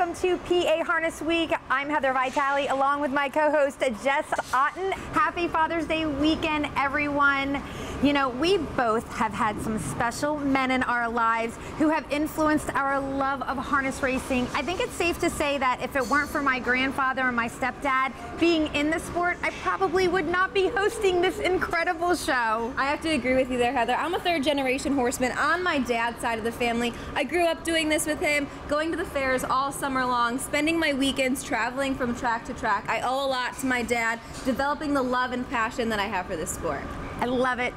welcome to PA Harness Week. I'm Heather Vitale along with my co-host Jess Otten. Happy Father's Day weekend, everyone. You know, we both have had some special men in our lives who have influenced our love of harness racing. I think it's safe to say that if it weren't for my grandfather and my stepdad being in the sport, I probably would not be hosting this incredible show. I have to agree with you there, Heather. I'm a third-generation horseman on my dad's side of the family. I grew up doing this with him, going to the fairs all summer long, spending my weekends traveling from track to track. I owe a lot to my dad, developing the love and passion that I have for this sport. I love it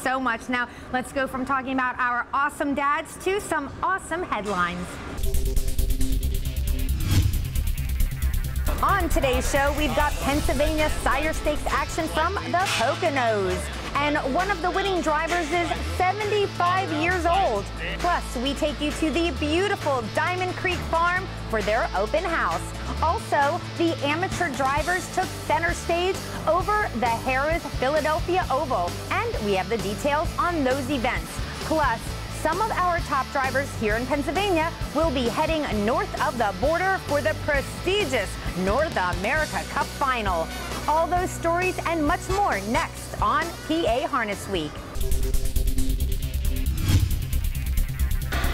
so much. Now, let's go from talking about our awesome dads to some awesome headlines. On today's show, we've got Pennsylvania Sire Stakes action from the Poconos. And one of the winning drivers is 75 years old. Plus, we take you to the beautiful Diamond Creek Farm for their open house. Also, the amateur drivers took center stage over the Harrah's Philadelphia Oval. And we have the details on those events. Plus, some of our top drivers here in Pennsylvania will be heading north of the border for the prestigious North America Cup Final. All those stories and much more next on PA Harness Week.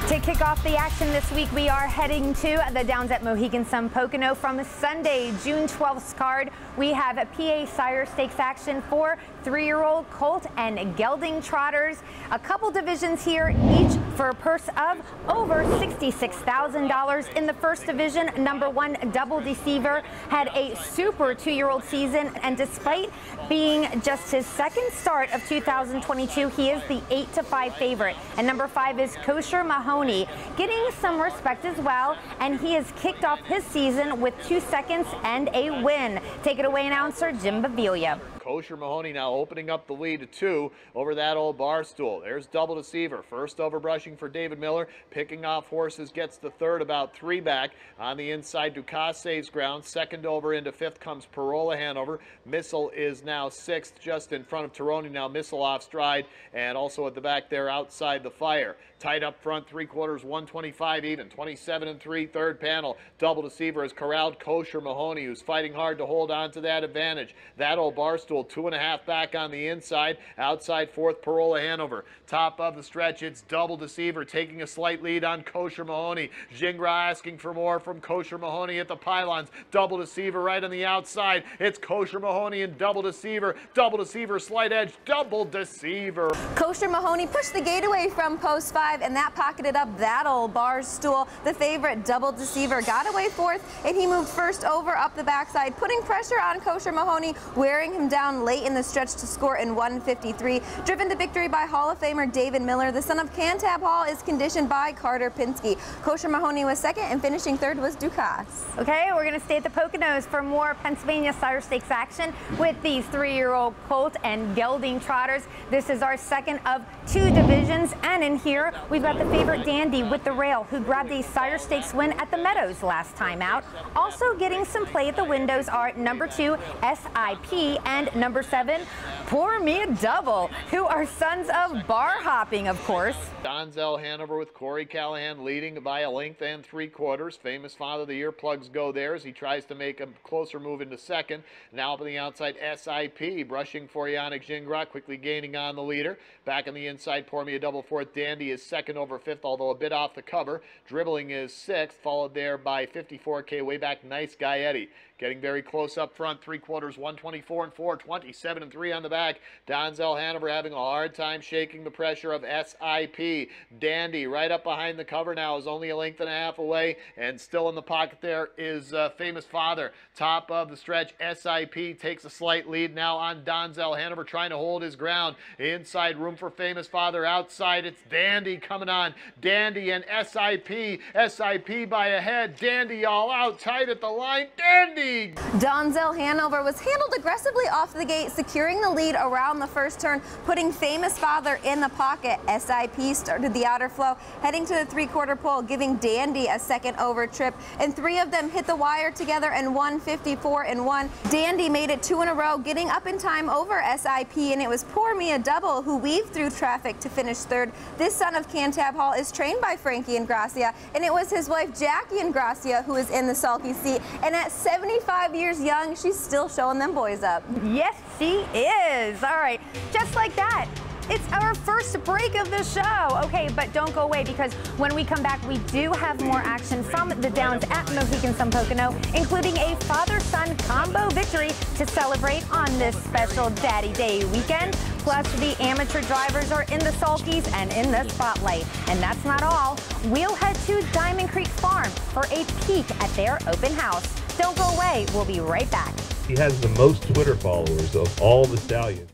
To kick off the action this week, we are heading to the Downs at Mohegan Sun Pocono from Sunday, June 12th's card. We have a PA Sire Stakes action for 3-year-old colt and gelding trotters. A couple divisions here, each for a purse of over $66,000. In the first division, number 1 Double Deceiver had a super 2-year-old season, and despite being just his second start of 2022, he is the 8-5 favorite. And number 5 is Kosher Mahoney, getting some respect as well, and he has kicked off his season with 2 seconds and a win. Take it away, announcer Jim Baviglia. Kosher Mahoney now opening up the lead to 2 over that old bar stool. There's Double Deceiver. First over brushing for David Miller. Picking off horses, gets the third, about 3 back. On the inside, Ducasse saves ground. Second over into 5th comes Parola Hanover. Missile is now 6th, just in front of Trotting. Now Missile off stride, and also at the back there outside the fire. Tight up front, 3/4, 125 even. 27 3, third panel. Double Deceiver has corralled Kosher Mahoney, who's fighting hard to hold on to that advantage. That old bar stool, 2.5 back on the inside. Outside 4th, Parola Hanover. Top of the stretch, it's Double Deceiver taking a slight lead on Kosher Mahoney. Gingras asking for more from Kosher Mahoney at the pylons. Double Deceiver right on the outside. It's Kosher Mahoney and Double Deceiver. Double Deceiver slight edge. Double Deceiver. Kosher Mahoney pushed the gate away from post 5, and that pocketed up that old bar stool. The favorite Double Deceiver got away 4th, and he moved first over up the backside, putting pressure on Kosher Mahoney, wearing him down late in the stretch to score in 1:53. Driven to victory by Hall of Famer David Miller, the son of Cantab Hall is conditioned by Carter Pinsky. Kosher Mahoney was 2nd, and finishing 3rd was Ducasse. Okay, we're going to stay at the Poconos for more Pennsylvania Sire Stakes action with these 3-year-old colt and gelding trotters. This is our second of 2 divisions, and in here we've got the favorite Dandy with the rail, who grabbed a Sire Stakes win at the Meadows last time out. Also getting some play at the windows are number 2 SIP and number 7 Pour Me a Double, who are sons of bar hopping, of course. Donzel Hanover with Corey Callahan leading by a length and 3/4. Famous Father of the Year plugs go there as he tries to make a closer move into second. Now up on the outside, SIP brushing for Yannick Gingras, quickly gaining on the leader. Back on the inside, Pour Me a Double 4th. Dandy is 2nd over 5th, although a bit off the cover. Dribbling is 6th, followed there by 54K way back. Nice Guy Eddie. Getting very close up front, 3/4, 124 4, 27 3 on the back. Donzel Hanover having a hard time shaking the pressure of SIP. Dandy right up behind the cover now, is only a length and a half away, and still in the pocket there is Famous Father. Top of the stretch, SIP takes a slight lead now on Donzel Hanover, trying to hold his ground. Inside room for Famous Father. Outside, it's Dandy coming on. Dandy and SIP. SIP by a head. Dandy all out tight at the line. Dandy League. Donzel Hanover was handled aggressively off the gate, securing the lead around the first turn, putting Famous Father in the pocket. SIP started the outer flow, heading to the three-quarter pole, giving Dandy a second over trip, and three of them hit the wire together and won 54-1. Dandy made it 2 in a row, getting up in time over SIP, and it was Poor Me a double who weaved through traffic to finish third. This son of Cantab Hall is trained by Frankie Ingracia, and it was his wife Jackie Ingracia who is in the sulky seat, and at 75 years young, she's still showing them boys up. Yes, she is. All right, just like that. It's our first break of the show. Okay, but don't go away, because when we come back, we do have more action from the Downs at Mohegan Sun Pocono, including a father-son combo victory to celebrate on this special Daddy Day weekend. Plus, the amateur drivers are in the sulkies and in the spotlight. And that's not all. We'll head to Diamond Creek Farm for a peek at their open house. Don't go away. We'll be right back. He has the most Twitter followers of all the stallions.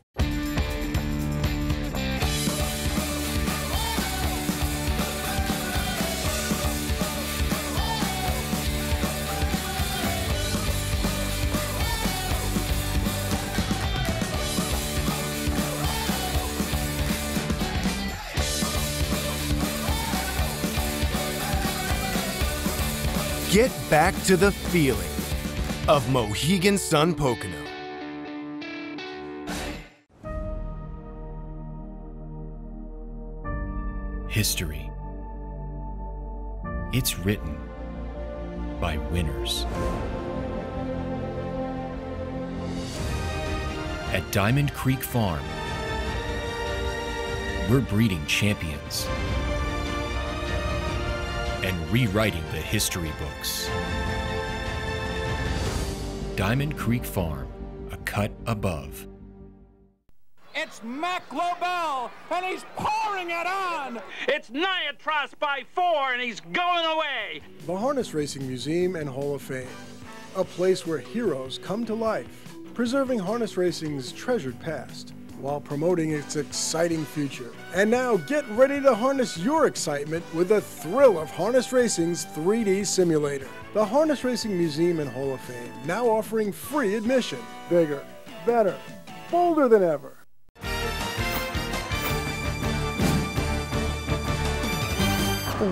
Get back to the feeling of Mohegan Sun Pocono. History. It's written by winners. At Diamond Creek Farm, we're breeding champions and rewriting the history books. Diamond Creek Farm, a cut above. It's Mac Lobel, and he's pouring it on! It's Niatros by 4, and he's going away! The Harness Racing Museum and Hall of Fame, a place where heroes come to life, preserving harness racing's treasured past, while promoting its exciting future. And now get ready to harness your excitement with the thrill of harness racing's 3D simulator. The Harness Racing Museum and Hall of Fame, now offering free admission. Bigger, better, bolder than ever.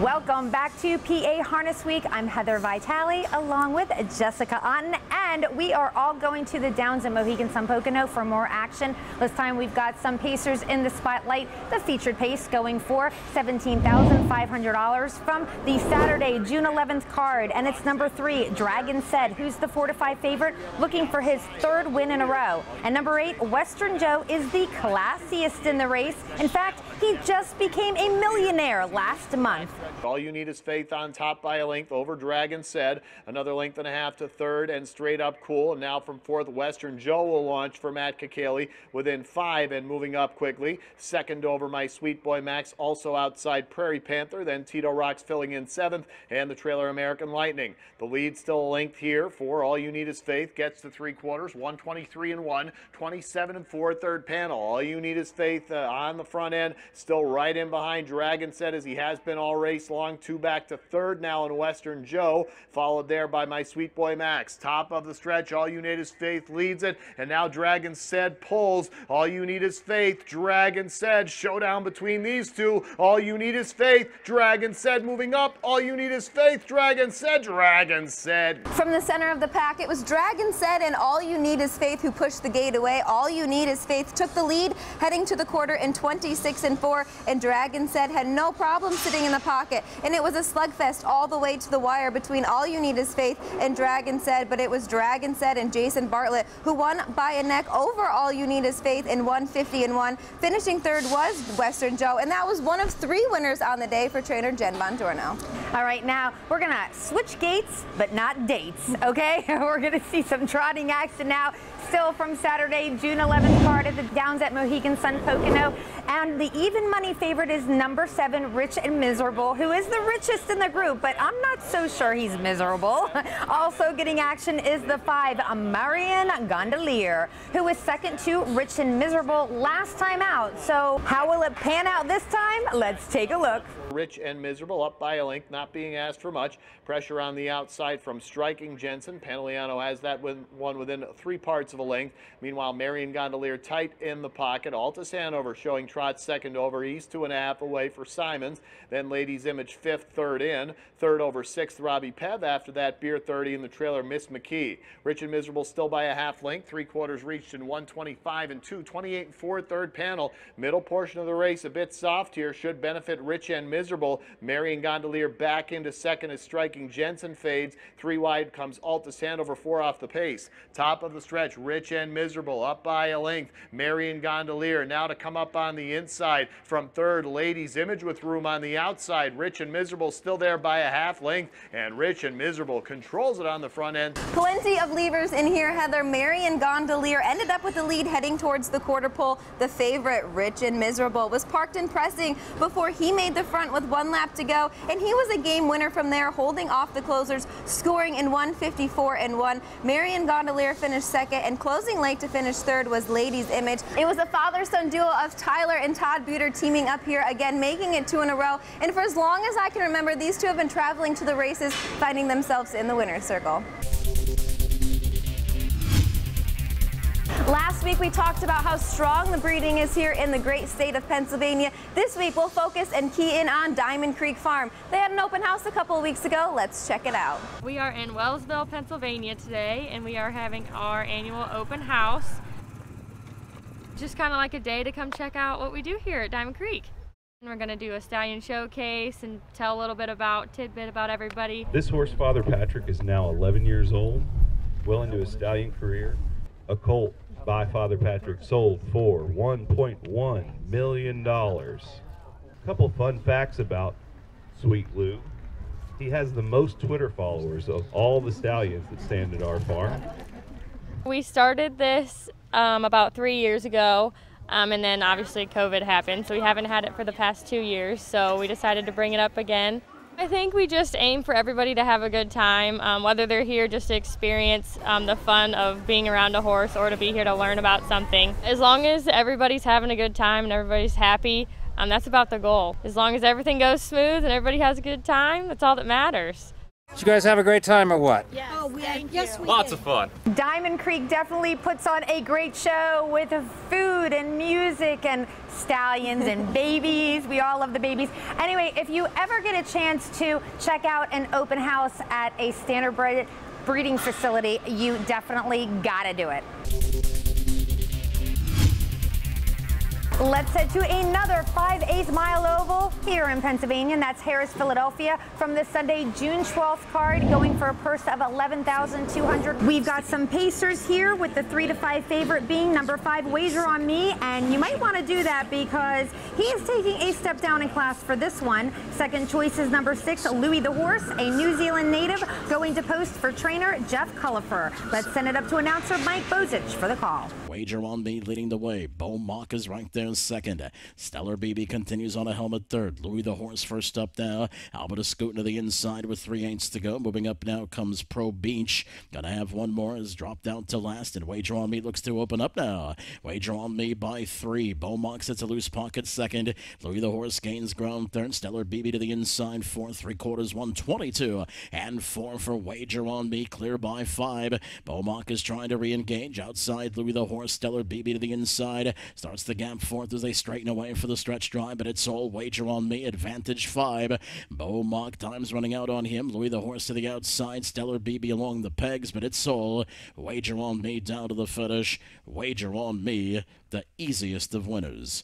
Welcome back to PA Harness Week. I'm Heather Vitale along with Jessica Otten, and we are all going to the Downs at Mohegan Sun Pocono for more action. This time we've got some pacers in the spotlight. The featured pace going for $17,500 from the Saturday, June 11th card, and it's number 3, Dragon Said, who's the 4-5 favorite, looking for his 3rd win in a row. And number 8, Western Joe, is the classiest in the race. In fact, he just became a millionaire last month. All You Need Is Faith on top by a length over Dragon Said. Another length and a half to 3rd, and Straight Up Cool. And now from 4th, Western Joe will launch for Matt Kakaley within 5 and moving up quickly. 2nd over My Sweet Boy Max, also outside Prairie Panther. Then Tito Rocks filling in 7th, and the trailer American Lightning. The lead still a length here for All You Need Is Faith. Gets to 3/4, 123-1, 27-4, 3rd panel. All You Need Is Faith on the front end, still right in behind Dragon Said, as he has been all race long. 2 back to 3rd now in Western Joe, followed there by My Sweet Boy Max. Top of the stretch, All You Need Is Faith leads it, and now Dragon Said pulls. All You Need Is Faith, Dragon Said, showdown between these two. All You Need Is Faith, Dragon Said moving up. All You Need Is Faith, Dragon Said, Dragon Said. From the center of the pack, it was Dragon Said and All You Need Is Faith who pushed the gate away. All You Need Is Faith took the lead, heading to the quarter in 26-4, and Dragon Said had no problem sitting in the pocket. And it was a slugfest all the way to the wire between All You Need Is Faith and Dragon Said, but it was Dragon Said and Jason Bartlett who won by a neck over All You Need Is Faith in 150-1. Finishing 3rd was Western Joe, and that was one of 3 winners on the day for trainer Jen Bongiorno. All right, now we're going to switch gates, but not dates, okay? We're going to see some trotting action now, still from Saturday, June 11th card at the Downs at Mohegan Sun Pocono. And the even money favorite is number 7, Rich and Miserable, who is the richest in the group, but I'm not so sure he's miserable. Also getting action is the 5, Marion Gondolier, who was second to Rich and Miserable last time out. So how will it pan out this time? Let's take a look. Rich and Miserable up by a length, not being asked for much. Pressure on the outside from Striking Jensen. Pantaleano has that one within 3 parts of a length. Meanwhile, Marion Gondolier tight in the pocket. Altus Hanover showing trot second over. He's 2.5 away for Simons. Then Ladies Image 5th, third in. Third over 6th, Robbie Pev. After that, Beer 30 in the trailer, Miss McKee. Rich and Miserable still by a half length. 3/4 reached in 1:25 and 2. 28 and 4, third panel. Middle portion of the race a bit soft here. Should benefit Rich and Miserable. Marion Gondolier back into second as Striking Jensen fades. 3 wide comes Altus Hanover, 4 off the pace. Top of the stretch, Rich and Miserable up by a length. Marion Gondolier now to come up on the inside from third. Ladies Image with room on the outside. Rich and Miserable still there by a half length, and Rich and Miserable controls it on the front end. Plenty of levers in here, Heather. Marion Gondolier ended up with the lead heading towards the quarter pole. The favorite, Rich and Miserable, was parked and pressing before he made the front with 1 lap to go, and he was a game winner from there, holding off the closers, scoring in 1:54 and 1. Marion Gondolier finished second, and closing late to finish third was Ladies Image. It was a father-son duo of Tyler and Todd Buter teaming up here again, making it 2 in a row, and for as long as I can remember, these two have been traveling to the races, finding themselves in the winner's circle. Last week we talked about how strong the breeding is here in the great state of Pennsylvania. This week we'll focus and key in on Diamond Creek Farm. They had an open house a couple of weeks ago. Let's check it out. We are in Wellsville, Pennsylvania today, and we are having our annual open house. Just kind of like a day to come check out what we do here at Diamond Creek. And we're going to do a Stallion Showcase and tell a little bit about, tidbit about everybody. This horse, Father Patrick, is now 11 years old, well into his stallion career. A colt by Father Patrick sold for $1.1 million. A couple fun facts about Sweet Lou. He has the most Twitter followers of all the stallions that stand at our farm. We started this about 3 years ago, and then obviously COVID happened, so we haven't had it for the past 2 years, so we decided to bring it up again. I think we just aim for everybody to have a good time, whether they're here just to experience the fun of being around a horse or to be here to learn about something. As long as everybody's having a good time and everybody's happy, that's about the goal. As long as everything goes smooth and everybody has a good time, that's all that matters. Did you guys have a great time or what? Yes, Yes, we Lots did. of fun. Diamond Creek definitely puts on a great show with food and music and stallions and babies. We all love the babies. Anyway, if you ever get a chance to check out an open house at a standardbred breeding facility, you definitely gotta do it. Let's head to another 5/8 mile oval here in Pennsylvania, and that's Harris, Philadelphia, from this Sunday, June 12th card, going for a purse of $11,200. We've got some pacers here, with the 3 to 5 favorite being number 5, Wager on Me, and you might want to do that because he is taking a step down in class for this one. Second choice is number 6, Louis the Horse, a New Zealand native, going to post for trainer Jeff Cullifer. Let's send it up to announcer Mike Bozich for the call. Wager on Me leading the way. Bo Mock is right there second. Stellar BB continues on a helmet third. Louis the Horse first up now. Albert scooting to the inside with 3/8 to go. Moving up now comes Pro Beach. Gonna have one more. Has dropped out to last, and Wager on Me looks to open up now. Wager on Me by 3. Bo Mock sets a loose pocket second. Louis the Horse gains ground third. Stellar BB to the inside fourth. 3/4 122 and 4 for Wager on Me. Clear by 5. Bo Mock is trying to re-engage outside Louis the Horse. Stellar BB to the inside. Starts the gap fourth as they straighten away for the stretch drive, but it's all Wager on Me. Advantage 5. Bo Mock, time's running out on him. Louis the Horse to the outside. Stellar BB along the pegs, but it's all Wager on Me down to the finish. Wager on Me, the easiest of winners.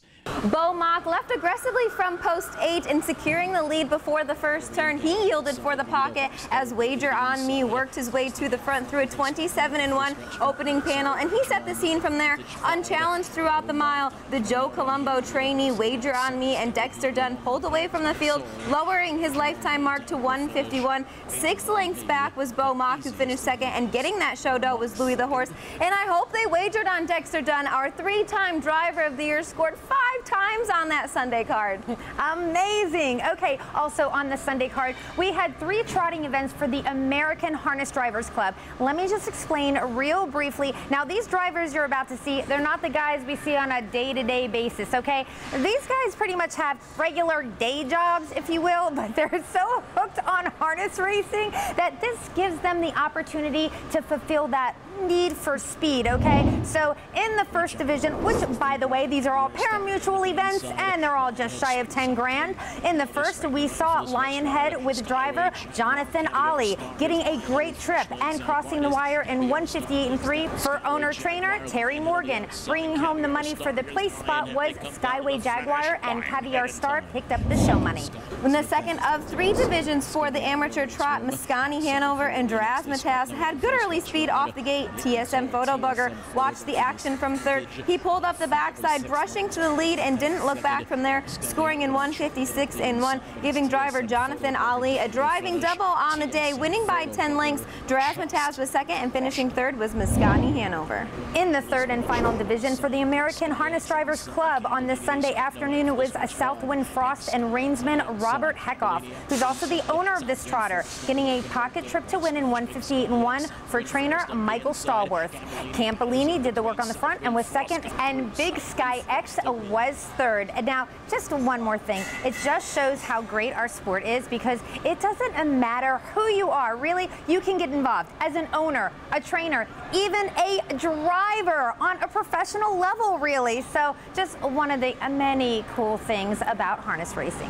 Bo Mock left aggressively from post 8 and securing the lead before the first turn. He yielded for the pocket as Wager on Me worked his way to the front through a 27-1 opening panel, and he set the scene from there. Unchallenged throughout the mile, the Joe Joe Colombo trainee Wager on Me and Dexter Dunn pulled away from the field, lowering his lifetime mark to 151. 6 lengths back was Bo Mock, who finished second, and getting that show dough was Louis the Horse. And I hope they wagered on Dexter Dunn. Our 3-time driver of the year scored 5 times on that Sunday card. Amazing. Okay, also on the Sunday card, we had 3 trotting events for the American Harness Drivers Club. Let me just explain real briefly. Now, these drivers you're about to see, they're not the guys we see on a day-to-day basis, okay? These guys pretty much have regular day jobs, if you will, but they're so hooked on harness racing that this gives them the opportunity to fulfill that need for speed, okay? So in the first division, which by the way, these are all pari-mutuel events and they're all just shy of 10 grand. In the first, we saw Lionhead with driver Jonathan Ollie getting a great trip and crossing the wire in 1:58.3 for owner trainer Terry Morgan. Bringing home the money for the place spot was Skyway Jaguar, and Caviar Star picked up the show money. In the second of 3 divisions for the amateur trot, Mascani Hanover and Drasmatas had good early speed off the gate. TSM Photo Bugger watched the action from third. He pulled up the backside, brushing to the lead, and didn't look back from there, scoring in 1:56.1, giving driver Jonathan Ollie a driving double on the day, winning by 10 lengths. Drasmatas was second, and finishing third was Mascani Hanover. In the third and final division for the American Harness Drivers Club on this Sunday afternoon, it was a Southwind Frost and Rainsman Robert Heckoff, who's also the owner of this trotter, getting a pocket trip to win in 1:58.1 for trainer Michael Stallworth. Campolini did the work on the front and was second, and Big Sky X was third. And now, just one more thing. It just shows how great our sport is, because it doesn't matter who you are. Really, you can get involved as an owner, a trainer, even a driver on a professional level, really. So just one of the many cool things about harness racing.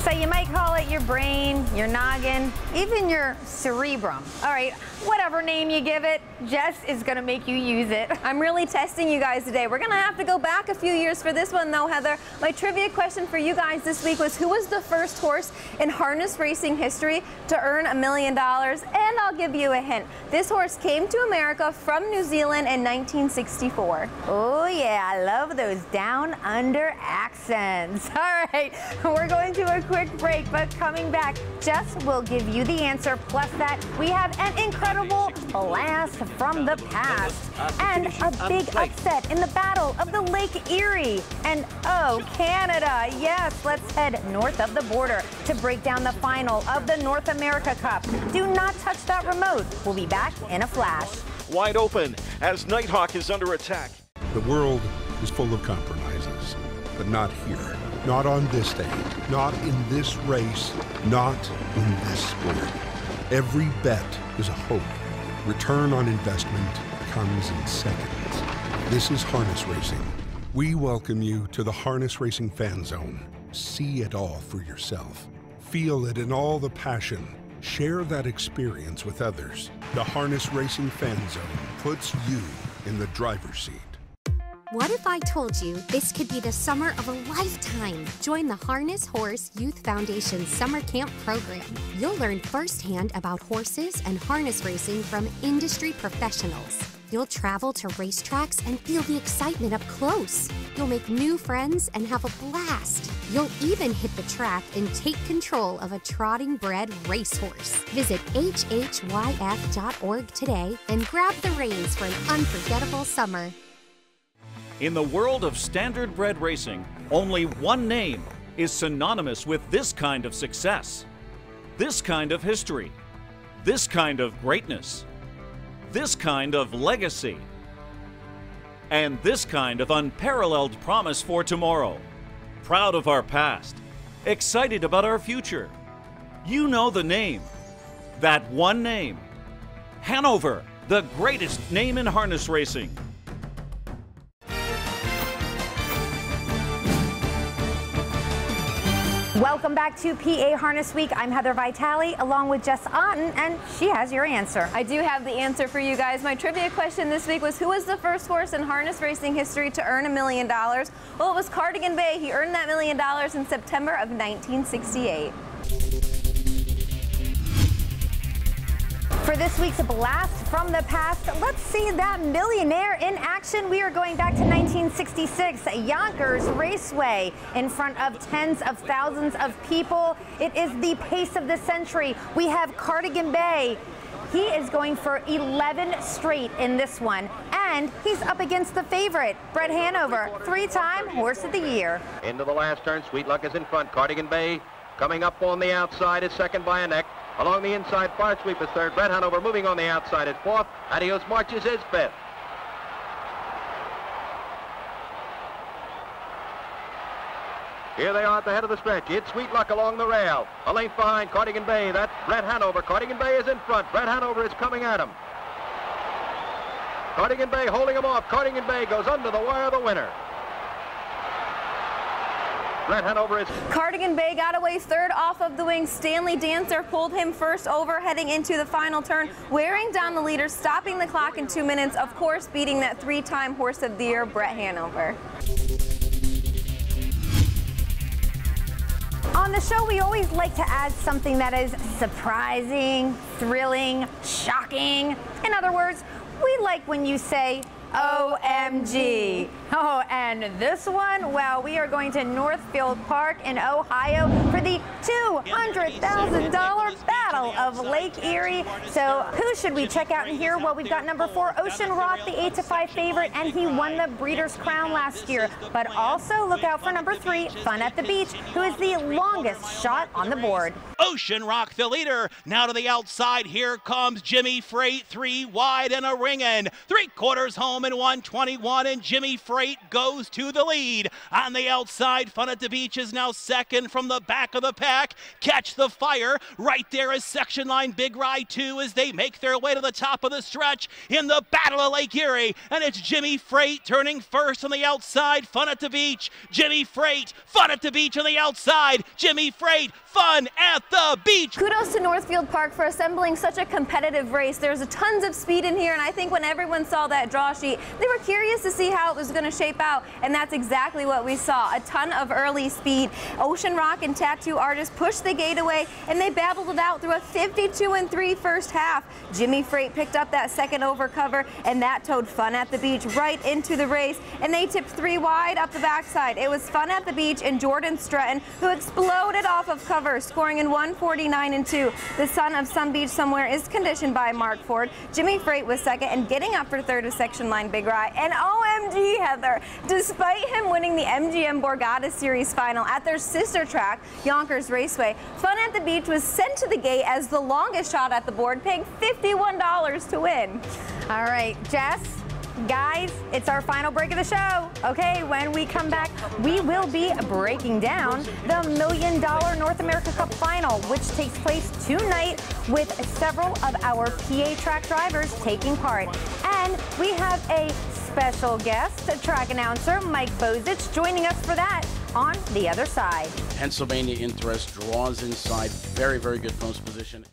So you might call it your brain, your noggin, even your cerebrum. All right, whatever name you give it, Jess is gonna make you use it. I'm really testing you guys today. We're gonna have to go back a few years for this one though, Heather. My trivia question for you guys this week was, who was the first horse in harness racing history to earn $1 million? And I'll give you a hint. This horse came to America from New Zealand in 1964. Oh yeah, I love those down under accents. All right, we're going to a quick break, but coming back, Jess will give you the answer. Plus that, we have an incredible blast from the past and a big upset in the Battle of the Lake Erie. And oh, Canada, yes, let's head north of the border to break down the final of the North America Cup. Do not touch that remote. We'll be back in a flash. Wide open as Nighthawk is under attack. The world is full of compromises, but not here. Not on this day, not in this race, not in this sport. Every bet is a hope. Return on investment comes in seconds. This is harness racing. We welcome you to the Harness Racing Fan Zone. See it all for yourself. Feel it in all the passion. Share that experience with others. The Harness Racing Fan Zone puts you in the driver's seat. What if I told you this could be the summer of a lifetime? Join the Harness Horse Youth Foundation Summer Camp Program. You'll learn firsthand about horses and harness racing from industry professionals. You'll travel to racetracks and feel the excitement up close. You'll make new friends and have a blast. You'll even hit the track and take control of a trotting bred racehorse. Visit hhyf.org today and grab the reins for an unforgettable summer. In the world of standard bred racing, only one name is synonymous with this kind of success, this kind of history, this kind of greatness, this kind of legacy, and this kind of unparalleled promise for tomorrow. Proud of our past, excited about our future. You know the name, that one name. Hanover, the greatest name in harness racing. Welcome back to PA Harness Week. I'm Heather Vitale along with Jess Otten, and she has your answer. I do have the answer for you guys. My trivia question this week was, who was the first horse in harness racing history to earn $1 million? Well, it was Cardigan Bay. He earned that $1 million in September of 1968. For this week's Blast from the Past, let's see that millionaire in action. We are going back to 1966, Yonkers Raceway, in front of tens of thousands of people. It is the pace of the century. We have Cardigan Bay. He is going for 11 straight in this one, and he's up against the favorite, Brett Hanover, 3-time Horse of the Year. Into the last turn, Sweet Luck is in front. Cardigan Bay coming up on the outside is second by a neck. Along the inside, Far Sweep is third. Brett Hanover moving on the outside at fourth. Adios Marches is fifth. Here they are at the head of the stretch. It's Sweet Luck along the rail. A length behind Cardigan Bay. That's Brett Hanover. Cardigan Bay is in front. Brett Hanover is coming at him. Cardigan Bay holding him off. Cardigan Bay goes under the wire, the winner. Brett Hanover is... Cardigan Bay got away third off of the wing. Stanley Dancer pulled him first over heading into the final turn, wearing down the leader, stopping the clock in 2 minutes, of course beating that 3-time Horse of the Year, Brett Hanover. On the show, we always like to add something that is surprising, thrilling, shocking. In other words, we like when you say, OMG. Oh, and this one, well, we are going to Northfield Park in Ohio for the $200,000 Battle of Lake Erie. So who should we check out in here? Well, we've got number 4, Ocean Rock, the 8-5 favorite, and he won the Breeders' Crown last year. But also look out for number 3, Fun at the Beach, who is the longest shot on the board. Ocean Rock, the leader. Now to the outside, here comes Jimmy Freight, 3 wide and a ring-in. 3/4 home in 121, and Jimmy Freight goes to the lead. On the outside, Fun at the Beach is now second from the back of the pack. Catch the Fire. Right there is Section Line Big Ride 2 as they make their way to the top of the stretch in the Battle of Lake Erie. And it's Jimmy Freight turning first on the outside, Fun at the Beach. Jimmy Freight, Fun at the Beach on the outside. Jimmy Freight, Fun at the Beach. Kudos to Northfield Park for assembling such a competitive race. There's tons of speed in here, and I think when everyone saw that draw sheet, they were curious to see how it was going to shape out, and that's exactly what we saw. A ton of early speed. Ocean Rock and Tattoo Artist pushed the gate away, and they battled it out through a 52-3 first half. Jimmy Freight picked up that second over cover, and that towed Fun at the Beach right into the race, and they tipped 3 wide up the backside. It was Fun at the Beach and Jordan Stratton who exploded off of cover, scoring in 149-2. The son of Sun Beach Somewhere is conditioned by Mark Ford. Jimmy Freight was second, and getting up for third is Section Line Big Ride. And OMG, Heather, despite him winning the MGM Borgata Series final at their sister track, Yonkers Raceway, Fun at the Beach was sent to the gate as the longest shot at the board, paying $51 to win. All right, Jess, guys, it's our final break of the show. Okay, when we come back, we will be breaking down the $1 million North America Cup final, which takes place tonight with several of our PA track drivers taking part. And we have a special guest, track announcer Mike Bozich, joining us for that on the other side. Pennsylvania Interest draws inside. Very, very good post position.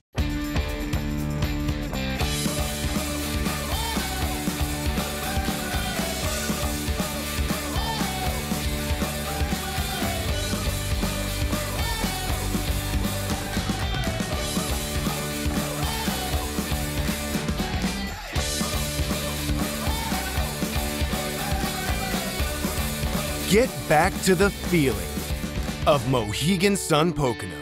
Get back to the feeling of Mohegan Sun Pocono.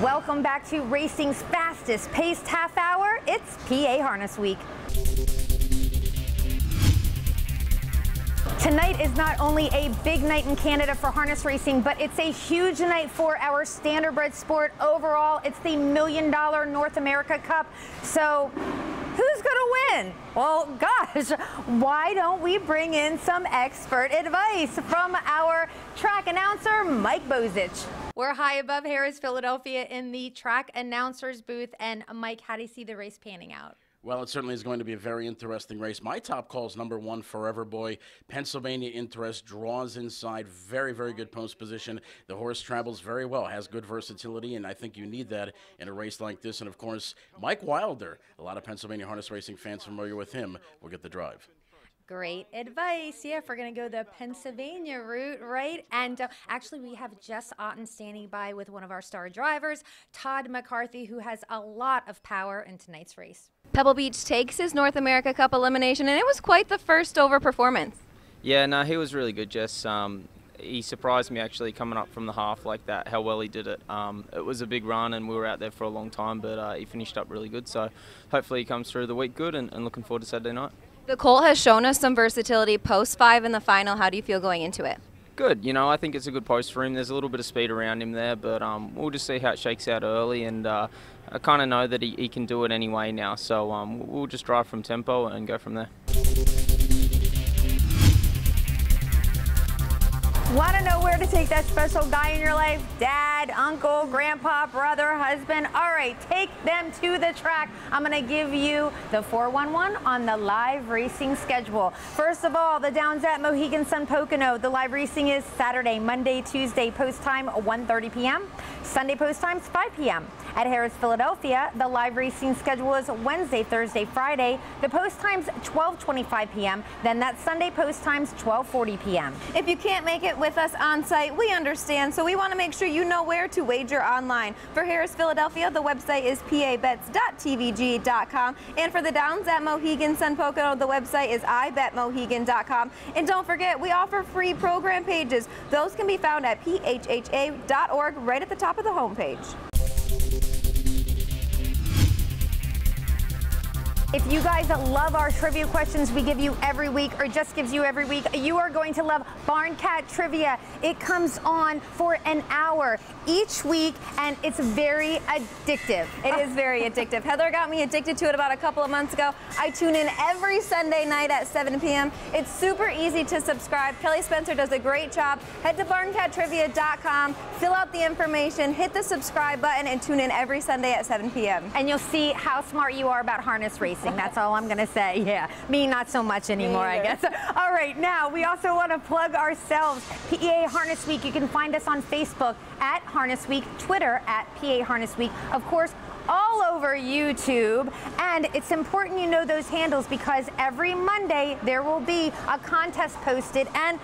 Welcome back to racing's fastest paced half hour. It's PA Harness Week. Tonight is not only a big night in Canada for harness racing, but it's a huge night for our standardbred sport overall. It's the $1 million North America Cup. So who's going to in? Well, gosh, why don't we bring in some expert advice from our track announcer, Mike Bozich. We're high above Harris, Philadelphia in the track announcer's booth. And Mike, how do you see the race panning out? Well, it certainly is going to be a very interesting race. My top call is number 1, Forever Boy. Pennsylvania Interest draws inside. Very, very good post position. The horse travels very well, has good versatility, and I think you need that in a race like this. And, of course, Mike Wilder, a lot of Pennsylvania harness racing fans familiar with him, will get the drive. Great advice. Yeah, if we're going to go the Pennsylvania route, right? And actually, we have Jess Otten standing by with one of our star drivers, Todd McCarthy, who has a lot of power in tonight's race. Pebble Beach takes his North America Cup elimination, and it was quite the first over performance. Yeah, no, he was really good, Jess. He surprised me actually coming up from the half like that, how well he did it. It was a big run and we were out there for a long time, but he finished up really good. So hopefully he comes through the week good and looking forward to Saturday night. The colt has shown us some versatility post 5 in the final. How do you feel going into it? Good. You know, I think it's a good post for him. There's a little bit of speed around him there, but we'll just see how it shakes out early. And I kind of know that he can do it anyway now. So we'll just drive from tempo and go from there. Want to know where to take that special guy in your life? Dad, uncle, grandpa, brother, husband. All right, take them to the track. I'm going to give you the 411 on the live racing schedule. First of all, the Downs at Mohegan Sun Pocono. The live racing is Saturday, Monday, Tuesday, post time 1:30 p.m. Sunday post times 5 p.m. At Harris, Philadelphia, the live racing schedule is Wednesday, Thursday, Friday. The post times 12:25 p.m. Then that Sunday post times 12:40 p.m. If you can't make it with us on site, we understand, so we want to make sure you know where to wager online. For Harris, Philadelphia, the website is pabets.tvg.com, and for the Downs at Mohegan Sun Pocono, the website is ibetmohegan.com. And don't forget, we offer free program pages. Those can be found at phha.org right at the top of the homepage. If you guys love our trivia questions we give you every week, or just gives you every week, you are going to love Barn Cat Trivia. It comes on for an hour each week, and it's very addictive. It is very addictive. Heather got me addicted to it about a couple of months ago. I tune in every Sunday night at 7 p.m. It's super easy to subscribe. Kelly Spencer does a great job. Head to barncattrivia.com, fill out the information, hit the subscribe button, and tune in every Sunday at 7 p.m. And you'll see how smart you are about harness racing. That's all I'm going to say. Yeah, me not so much anymore, I guess. All right, now we also want to plug ourselves. PA Harness Week. You can find us on Facebook at Harness Week, Twitter at PA Harness Week. Of course, all over YouTube, and it's important you know those handles because every Monday there will be a contest posted, and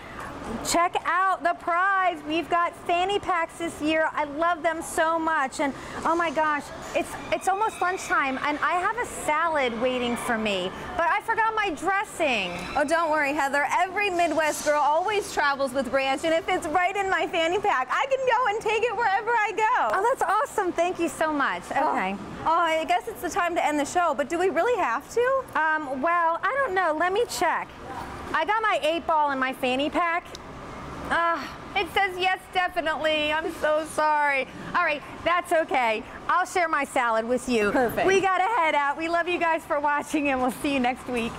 check out the prize. We've got fanny packs this year. I love them so much, and oh my gosh, it's almost lunchtime, and I have a salad waiting for me, but I forgot my dressing. Oh, don't worry, Heather. Every Midwest girl always travels with ranch, and if it's right in my fanny pack, I can go and take it wherever I go. Oh, that's awesome. Thank you so much. Okay. Oh, I guess it's the time to end the show, but do we really have to? Well, I don't know. Let me check. I got my 8-ball in my fanny pack. It says yes, definitely. I'm so sorry. All right, that's okay. I'll share my salad with you. Perfect. We got to head out. We love you guys for watching, and we'll see you next week.